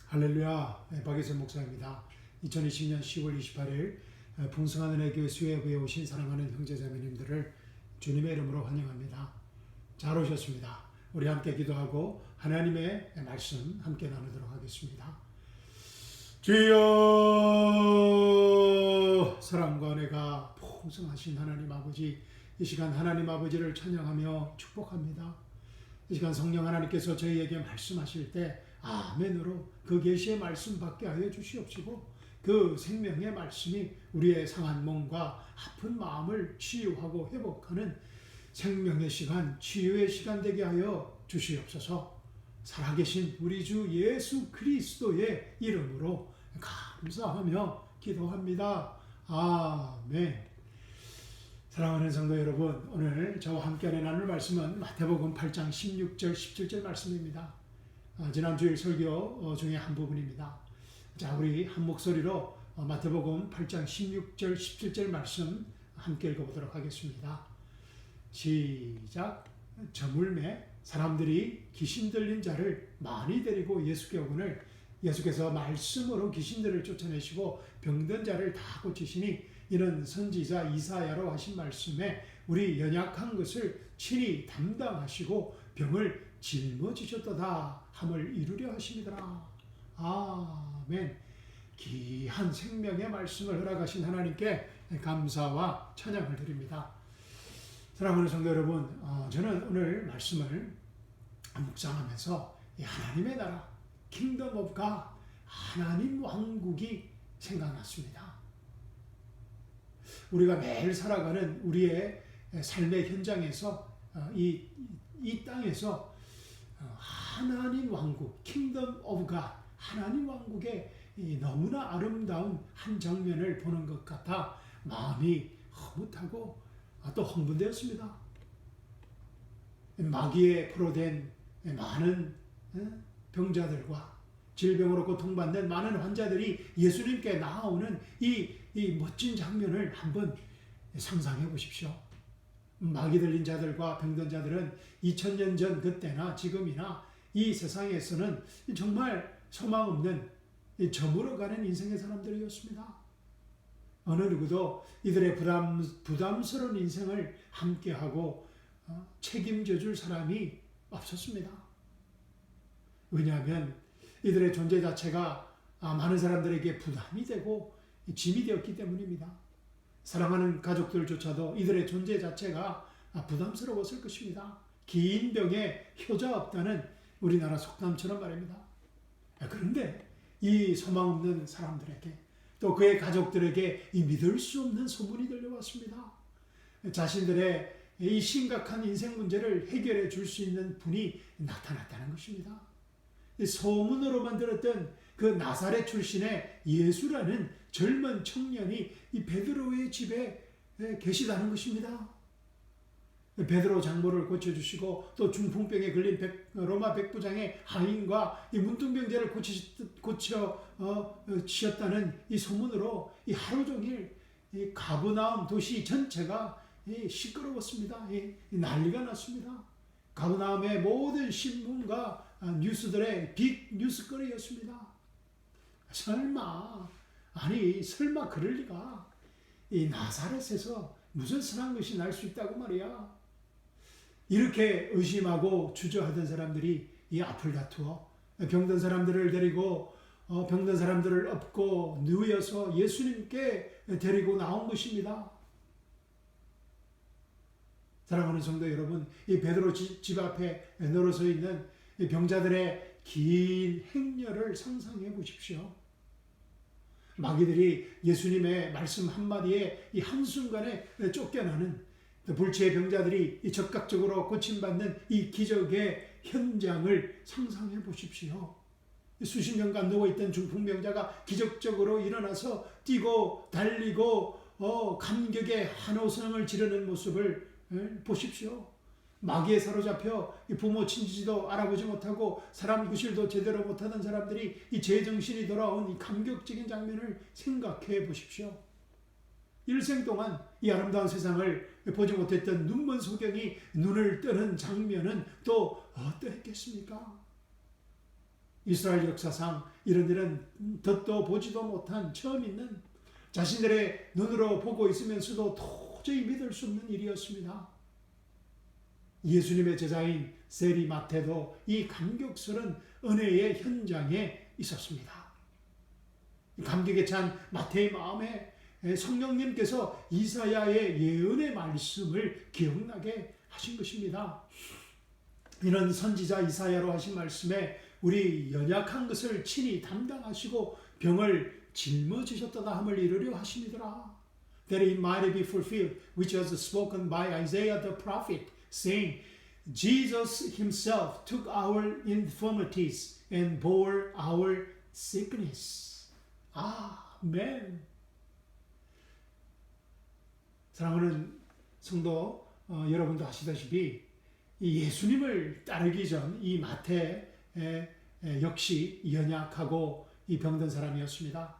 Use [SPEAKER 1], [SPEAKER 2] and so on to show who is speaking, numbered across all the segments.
[SPEAKER 1] 할렐루야, 박예선 목사입니다. 2020년 10월 28일 풍성한 은혜 교회 수협에 오신 사랑하는 형제자매님들을 주님의 이름으로 환영합니다. 잘 오셨습니다. 우리 함께 기도하고 하나님의 말씀 함께 나누도록 하겠습니다. 주여, 사랑과 은혜가 풍성하신 하나님 아버지, 이 시간 하나님 아버지를 찬양하며 축복합니다. 이 시간 성령 하나님께서 저희에게 말씀하실 때 아멘으로 그 계시의 말씀 받게 하여 주시옵시고, 그 생명의 말씀이 우리의 상한 몸과 아픈 마음을 치유하고 회복하는 생명의 시간, 치유의 시간 되게 하여 주시옵소서. 살아계신 우리 주 예수 그리스도의 이름으로 감사하며 기도합니다. 아멘. 사랑하는 성도 여러분, 오늘 저와 함께 나눌 말씀은 마태복음 8장 16절 17절 말씀입니다. 지난 주일 설교 중에 한 부분입니다. 자, 우리 한 목소리로 마태복음 8장 16절 17절 말씀 함께 읽어보도록 하겠습니다. 시작. 저물매 사람들이 귀신 들린 자를 많이 데리고 예수께 오거늘 예수께서 말씀으로 귀신들을 쫓아내시고 병든 자를 다 고치시니 이는 선지자 이사야로 하신 말씀에 우리 연약한 것을 친히 담당하시고 병을 짊어지셨도다 함을 이루려 하심이더라. 아멘. 귀한 생명의 말씀을 허락하신 하나님께 감사와 찬양을 드립니다. 사랑하는 성도 여러분, 저는 오늘 말씀을 묵상하면서 하나님의 나라, 킹덤 오브 갓, 하나님 왕국이 생각났습니다. 우리가 매일 살아가는 우리의 삶의 현장에서 이 땅에서 하나님 왕국, 킹덤 오브 갓, 하나님 왕국의 너무나 아름다운 한 장면을 보는 것 같아 마음이 흐뭇하고 또 흥분되었습니다. 마귀에 포로된 많은 병자들과 질병으로 고통받는 많은 환자들이 예수님께 나아오는 이 멋진 장면을 한번 상상해 보십시오. 마귀 들린 자들과 병든 자들은 2000년 전 그때나 지금이나 이 세상에서는 정말 소망 없는 저물어가는 인생의 사람들이었습니다. 어느 누구도 이들의 부담스러운 인생을 함께하고 책임져 줄 사람이 없었습니다. 왜냐하면 이들의 존재 자체가 많은 사람들에게 부담이 되고 짐이 되었기 때문입니다. 사랑하는 가족들조차도 이들의 존재 자체가 부담스러웠을 것입니다. 긴 병에 효자 없다는 우리나라 속담처럼 말입니다. 그런데 이 소망 없는 사람들에게 또 그의 가족들에게 이 믿을 수 없는 소문이 들려왔습니다. 자신들의 이 심각한 인생 문제를 해결해 줄 수 있는 분이 나타났다는 것입니다. 소문으로만 들었던 그 나사렛 출신의 예수라는 젊은 청년이 이 베드로의 집에 계시다는 것입니다. 베드로 장모를 고쳐주시고 또 중풍병에 걸린 로마 백부장의 하인과 이 문둥병자를 고치셨다는 이 소문으로 이 하루 종일 이 가버나움 도시 전체가 시끄러웠습니다. 난리가 났습니다. 가버나움의 모든 신문과 뉴스들의 빅 뉴스거리였습니다. 설마 그럴 리가. 이 나사렛에서 무슨 선한 것이 날 수 있다고 말이야. 이렇게 의심하고 주저하던 사람들이 이 앞을 다투어 병든 사람들을 데리고 병든 사람들을 업고 누워서 예수님께 데리고 나온 것입니다. 사랑하는 성도 여러분, 이 베드로 집 앞에 늘어서 있는 이 병자들의 긴 행렬을 상상해 보십시오. 마귀들이 예수님의 말씀 한마디에 이 한순간에 쫓겨나는 불치의 병자들이 적극적으로 고침받는 이 기적의 현장을 상상해 보십시오. 수십 년간 누워있던 중풍병자가 기적적으로 일어나서 뛰고 달리고 감격의 한호성을 지르는 모습을 보십시오. 마귀에 사로잡혀 부모 친지도 알아보지 못하고 사람 구실도 제대로 못하는 사람들이 이 제정신이 돌아온 이 감격적인 장면을 생각해 보십시오. 일생 동안 이 아름다운 세상을 보지 못했던 눈먼 소경이 눈을 뜨는 장면은 또 어떠했겠습니까? 이스라엘 역사상 이런 일은 듣도 보지도 못한 처음 있는 자신들의 눈으로 보고 있으면서도 도저히 믿을 수 없는 일이었습니다. 예수님의 제자인 세리 마태도 이 감격스러운 은혜의 현장에 있었습니다. 감격에 찬 마태의 마음에 성령님께서 이사야의 예언의 말씀을 기억나게 하신 것입니다. 이는 선지자 이사야로 하신 말씀에 우리 연약한 것을 친히 담당하시고 병을 짊어지셨다다 함을 이루려 하심이더라. That it might be fulfilled, which was spoken by Isaiah the prophet, saying, Jesus himself took our infirmities and bore our sickness. 아멘. 사랑하는 성도 여러분도 아시다시피 이 예수님을 따르기 전 이 마태 역시 연약하고 이 병든 사람이었습니다.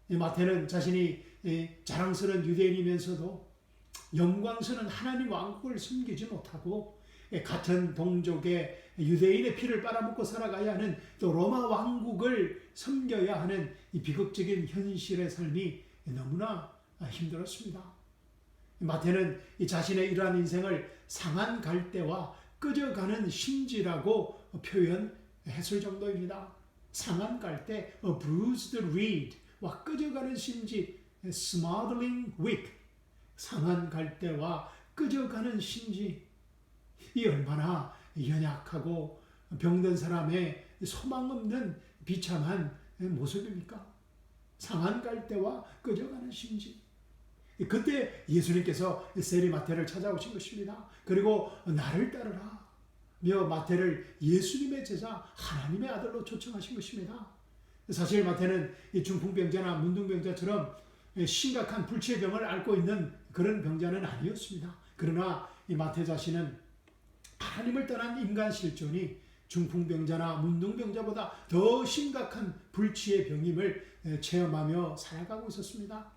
[SPEAKER 1] 이 마태는 자신이 자랑스러운 유대인이면서도 영광스러운 하나님 왕국을 섬기지 못하고 같은 동족의 유대인의 피를 빨아먹고 살아가야 하는 또 로마 왕국을 섬겨야 하는 이 비극적인 현실의 삶이 너무나 힘들었습니다. 마태는 이 자신의 이러한 인생을 상한 갈대와 끄져가는 심지라고 표현했을 정도입니다. 상한 갈대, a bruised reed와 끄져가는 심지, smothering wick, 상한 갈대와 끄져가는 심지, 이 얼마나 연약하고 병든 사람의 소망 없는 비참한 모습입니까? 상한 갈대와 끄져가는 심지. 그때 예수님께서 세리 마태를 찾아오신 것입니다. 그리고 나를 따르라 며 마태를 예수님의 제자 하나님의 아들로 초청하신 것입니다. 사실 마태는 중풍병자나 문둥병자처럼 심각한 불치의 병을 앓고 있는 그런 병자는 아니었습니다. 그러나 이 마태 자신은 하나님을 떠난 인간 실존이 중풍병자나 문둥병자보다 더 심각한 불치의 병임을 체험하며 살아가고 있었습니다.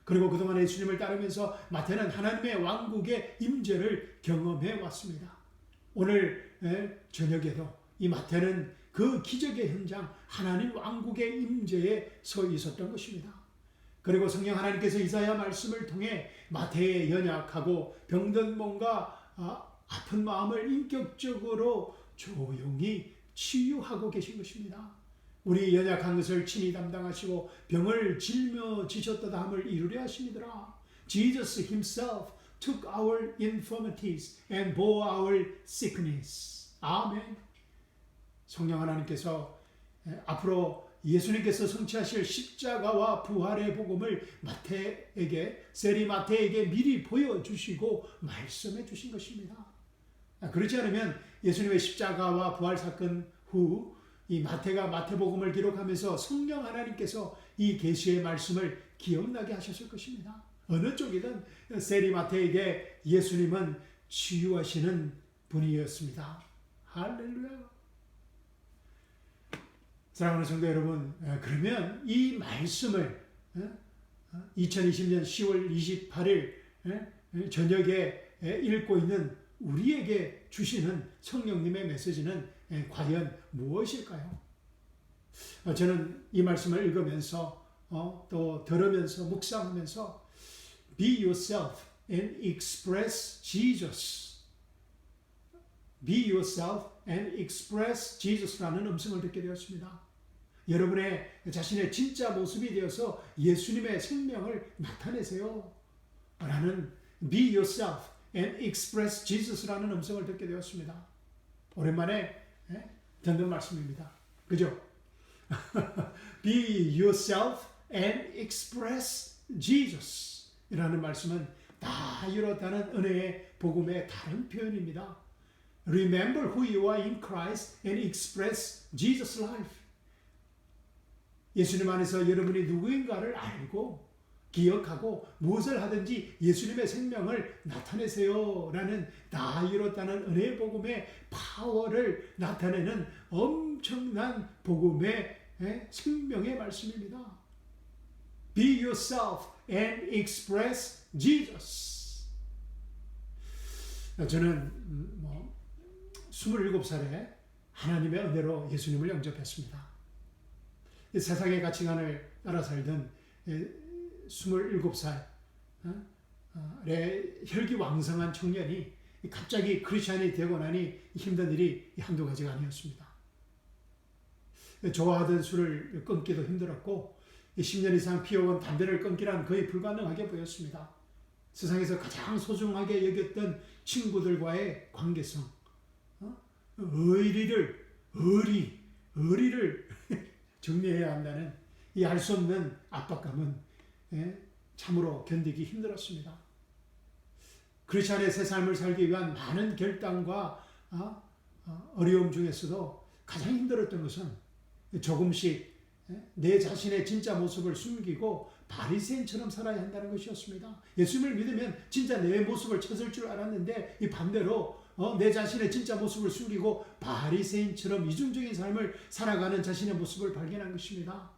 [SPEAKER 1] 그리고 그동안 예수님을 따르면서 마태는 하나님의 왕국의 임재를 경험해 왔습니다. 오늘 저녁에도 이 마태는 그 기적의 현장 하나님 왕국의 임재에 서 있었던 것입니다. 그리고 성령 하나님께서 이사야 말씀을 통해 마태의 연약하고 병든 몸과 아픈 마음을 인격적으로 조용히 치유하고 계신 것입니다. 우리 연약한 것을 친히 담당하시고 병을 짊어지셨다다 함을 이루려 하심이더라. Jesus himself took our infirmities and bore our sickness. 아멘. 성령 하나님께서 앞으로 예수님께서 성취하실 십자가와 부활의 복음을 세리 마태에게 미리 보여주시고 말씀해 주신 것입니다. 그렇지 않으면 예수님의 십자가와 부활 사건 후 이 마태가 마태복음을 기록하면서 성령 하나님께서 이 계시의 말씀을 기억나게 하셨을 것입니다. 어느 쪽이든 세리 마태에게 예수님은 치유하시는 분이었습니다. 할렐루야. 사랑하는 성도 여러분, 그러면 이 말씀을 2020년 10월 28일 저녁에 읽고 있는 우리에게 주시는 성령님의 메시지는 과연 무엇일까요? 저는 이 말씀을 읽으면서 또 들으면서 묵상하면서 Be yourself and express Jesus. Be yourself and express Jesus라는 음성을 듣게 되었습니다. 여러분의 자신의 진짜 모습이 되어서 예수님의 생명을 나타내세요. 라는 Be yourself and express Jesus라는 음성을 듣게 되었습니다. 오랜만에 듣는 말씀입니다. 그죠? Be yourself and express Jesus 이라는 말씀은 다 이렇다는 은혜의 복음의 다른 표현입니다. Remember who you are in Christ and express Jesus' life. 예수님 안에서 여러분이 누구인가를 알고 기억하고 무엇을 하든지 예수님의 생명을 나타내세요 라는 다 이뤘다는 은혜의 복음의 파워를 나타내는 엄청난 복음의 생명의 말씀입니다. Be yourself and express Jesus. 저는 27살에 하나님의 은혜로 예수님을 영접했습니다. 세상의 가치관을 따라 살던 27살의 혈기왕성한 청년이 갑자기 크리스찬이 되고 나니 힘든 일이 한두 가지가 아니었습니다. 좋아하던 술을 끊기도 힘들었고 10년 이상 피워온 담배를 끊기란 거의 불가능하게 보였습니다. 세상에서 가장 소중하게 여겼던 친구들과의 관계성, 의리를 정리해야 한다는 이 알 수 없는 압박감은 참으로 견디기 힘들었습니다. 크리스찬의 새 삶을 살기 위한 많은 결단과 어려움 중에서도 가장 힘들었던 것은 조금씩 내 자신의 진짜 모습을 숨기고 바리새인처럼 살아야 한다는 것이었습니다. 예수님을 믿으면 진짜 내 모습을 찾을 줄 알았는데 이 반대로 내 자신의 진짜 모습을 숨기고 바리새인처럼 이중적인 삶을 살아가는 자신의 모습을 발견한 것입니다.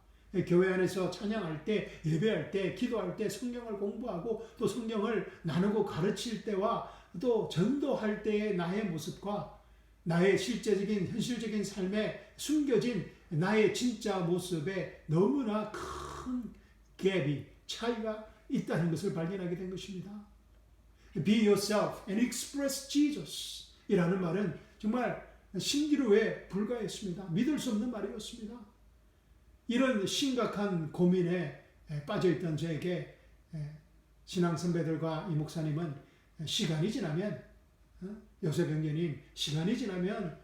[SPEAKER 1] 교회 안에서 찬양할 때, 예배할 때, 기도할 때, 성경을 공부하고 또 성경을 나누고 가르칠 때와 또 전도할 때의 나의 모습과 나의 실제적인 현실적인 삶에 숨겨진 나의 진짜 모습에 너무나 큰 갭이 차이가 있다는 것을 발견하게 된 것입니다. Be yourself and express Jesus 이라는 말은 정말 신기루에 불과했습니다. 믿을 수 없는 말이었습니다. 이런 심각한 고민에 빠져있던 저에게 신앙 선배들과 이 목사님은 시간이 지나면 요셉 형제님 시간이 지나면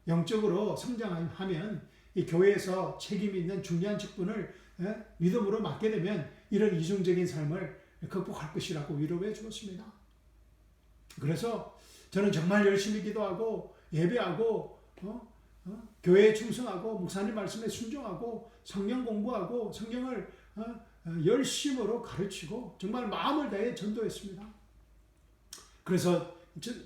[SPEAKER 1] 영적으로 성장하면 이 교회에서 책임 있는 중요한 직분을 믿음으로 맡게 되면 이런 이중적인 삶을 극복할 것이라고 위로해 주었습니다. 그래서 저는 정말 열심히 기도하고 예배하고 교회에 충성하고 목사님 말씀에 순종하고 성경 공부하고 성경을 열심으로 가르치고 정말 마음을 다해 전도했습니다. 그래서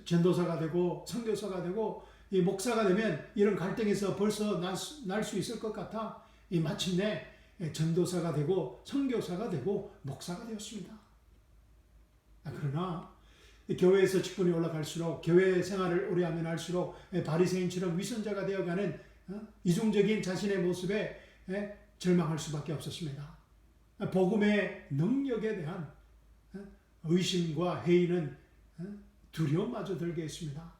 [SPEAKER 1] 전도사가 되고 선교사가 되고 이 목사가 되면 이런 갈등에서 벌써 날 수 있을 것 같아 이 마침내 전도사가 되고 선교사가 되고 목사가 되었습니다. 그러나 교회에서 직분이 올라갈수록 교회 생활을 오래 하면 할수록 바리새인처럼 위선자가 되어가는 이중적인 자신의 모습에 절망할 수밖에 없었습니다. 복음의 능력에 대한 의심과 회의는 두려움마저 들게 했습니다.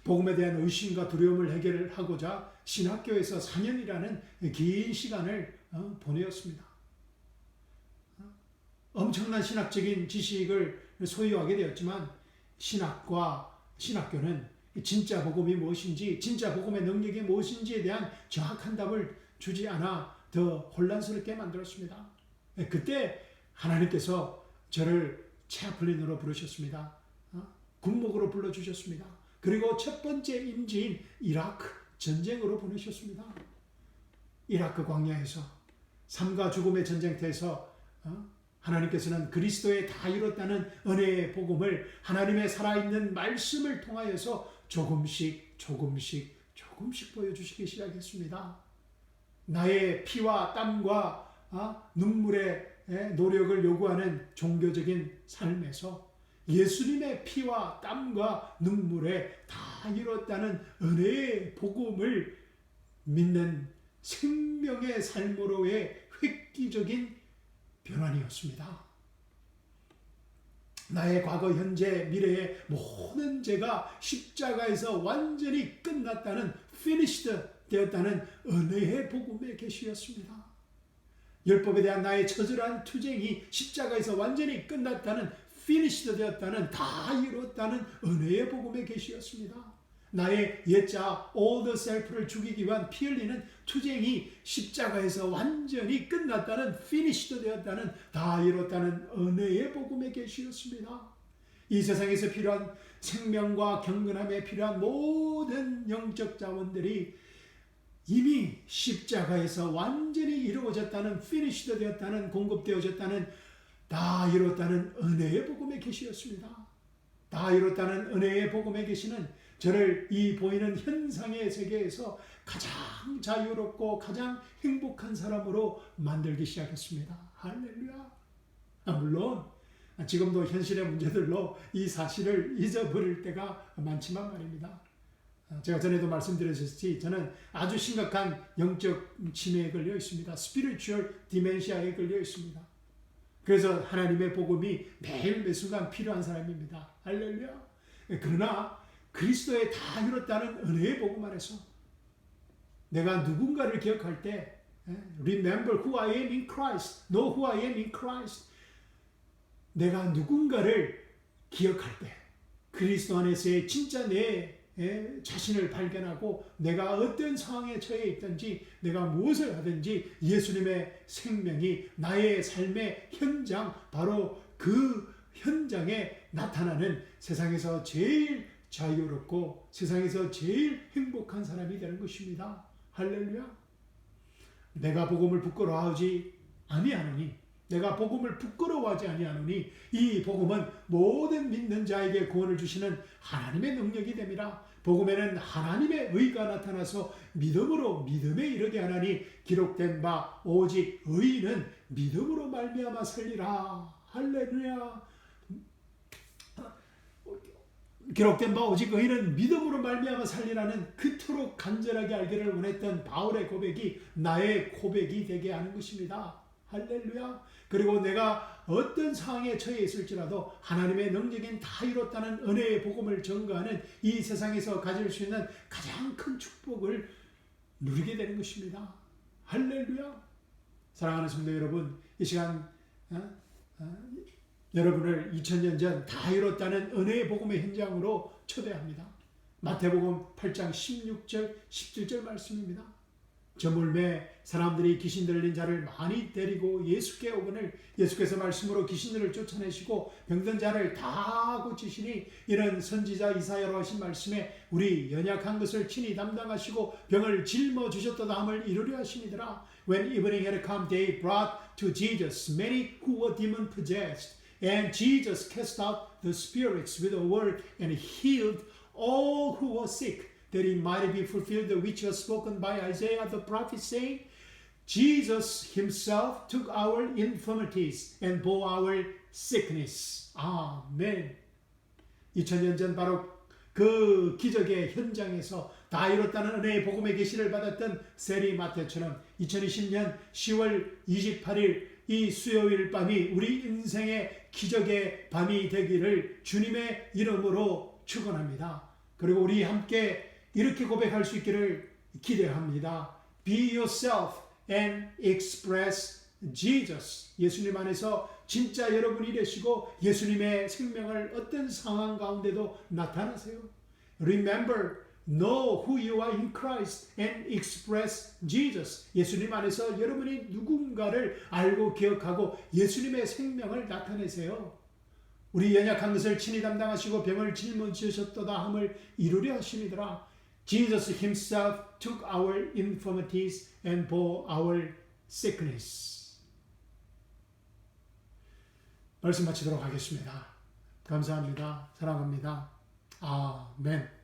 [SPEAKER 1] 복음에 대한 의심과 두려움을 해결하고자 신학교에서 4년이라는 긴 시간을 보내었습니다. 엄청난 신학적인 지식을 소유하게 되었지만 신학교는 진짜 복음이 무엇인지 진짜 복음의 능력이 무엇인지에 대한 정확한 답을 주지 않아 더 혼란스럽게 만들었습니다. 그때 하나님께서 저를 채플린으로 부르셨습니다. 군목으로 불러주셨습니다. 그리고 첫 번째 임지인 이라크 전쟁으로 보내셨습니다. 이라크 광야에서 삶과 죽음의 전쟁터에서 하나님께서는 그리스도에 다 이뤘다는 은혜의 복음을 하나님의 살아있는 말씀을 통하여서 조금씩 보여주시기 시작했습니다. 나의 피와 땀과 눈물의 노력을 요구하는 종교적인 삶에서 예수님의 피와 땀과 눈물에 다 이뤘다는 은혜의 복음을 믿는 생명의 삶으로의 획기적인 변환이었습니다. 나의 과거, 현재, 미래의 모든 죄가 십자가에서 완전히 끝났다는 finished 되었다는 은혜의 복음의 계시였습니다. 율법에 대한 나의 처절한 투쟁이 십자가에서 완전히 끝났다는 finished 되었다는 다 이뤘다는 은혜의 복음의 계시였습니다. 나의 옛자 all the self를 죽이기 위한 피 흘리는 투쟁이 십자가에서 완전히 끝났다는 finished 되었다는 다 이뤘다는 은혜의 복음의 계시였습니다. 이 세상에서 필요한 생명과 경건함에 필요한 모든 영적 자원들이 이미 십자가에서 완전히 이루어졌다는 finished 되었다는 공급되어졌다는 다 이뤘다는 은혜의 복음의 계시였습니다. 다 이뤘다는 은혜의 복음의 계시는 저를 이 보이는 현상의 세계에서 가장 자유롭고 가장 행복한 사람으로 만들기 시작했습니다. 할렐루야. 물론 지금도 현실의 문제들로 이 사실을 잊어버릴 때가 많지만 말입니다. 제가 전에도 말씀드렸듯이 저는 아주 심각한 영적 치매에 걸려 있습니다. 스피리추얼 디멘시아에 걸려 있습니다. 그래서 하나님의 복음이 매일 매 순간 필요한 사람입니다. 할렐루야. 그러나 그리스도에 다 이뤘다는 은혜의 복음 안에서 내가 누군가를 기억할 때 Remember who I am in Christ. Know who I am in Christ. 내가 누군가를 기억할 때 그리스도 안에서의 진짜 내 자신을 발견하고 내가 어떤 상황에 처해 있든지 내가 무엇을 하든지 예수님의 생명이 나의 삶의 현장, 바로 그 현장에 나타나는 세상에서 제일 자유롭고 세상에서 제일 행복한 사람이 되는 것입니다. 할렐루야. 내가 복음을 부끄러워하지 아니하노니, 내가 복음을 부끄러워하지 아니하노니 이 복음은 모든 믿는 자에게 구원을 주시는 하나님의 능력이 됨이라. 복음에는 하나님의 의가 나타나서 믿음으로 믿음에 이르게 하나니 기록된 바 오직 의인은 믿음으로 말미암아 살리라. 할렐루야. 기록된 바 오직 의인은 믿음으로 말미암아 살리라는 그토록 간절하게 알기를 원했던 바울의 고백이 나의 고백이 되게 하는 것입니다. 할렐루야. 그리고 내가 어떤 상황에 처해 있을지라도 하나님의 능력인 다 이뤘다는 은혜의 복음을 전가하는 이 세상에서 가질 수 있는 가장 큰 축복을 누리게 되는 것입니다. 할렐루야. 사랑하는 성도 여러분, 이 시간 여러분을 2000년 전 다 이뤘다는 은혜의 복음의 현장으로 초대합니다. 마태복음 8장 16절 17절 말씀입니다. 저물매 사람들이 귀신 들린 자를 많이 데리고 예수께 오거늘 예수께서 말씀으로 귀신들을 쫓아내시고 병든 자를 다 고치시니 이런 선지자 이사야로 하신 말씀에 우리 연약한 것을 친히 담당하시고 병을 짊어지셨도다 함을 이루려 하시니더라. When evening had come, they brought to Jesus many who were demon possessed, and Jesus cast out the spirits with a word and healed all who were sick, that it might be fulfilled which was spoken by Isaiah the prophet, saying, Jesus himself took our infirmities and bore our sickness. 아멘. 2000년 전 바로 그 기적의 현장에서 다 이뤘다는 은혜의 복음의 계시를 받았던 세리 마테처럼 2020년 10월 28일 이 수요일 밤이 우리 인생의 기적의 밤이 되기를 주님의 이름으로 축원합니다. 그리고 우리 함께 이렇게 고백할 수 있기를 기대합니다. Be yourself and express Jesus. 예수님 안에서 진짜 여러분이 되시고 예수님의 생명을 어떤 상황 가운데도 나타나세요. Remember, know who you are in Christ and express Jesus. 예수님 안에서 여러분이 누군가를 알고 기억하고 예수님의 생명을 나타내세요. 우리 연약한 것을 친히 담당하시고 병을 짊어지셨도다 함을 이루려 하시니더라. Jesus himself took our infirmities and bore our sickness. 말씀 마치도록 하겠습니다. 감사합니다. 사랑합니다. 아멘.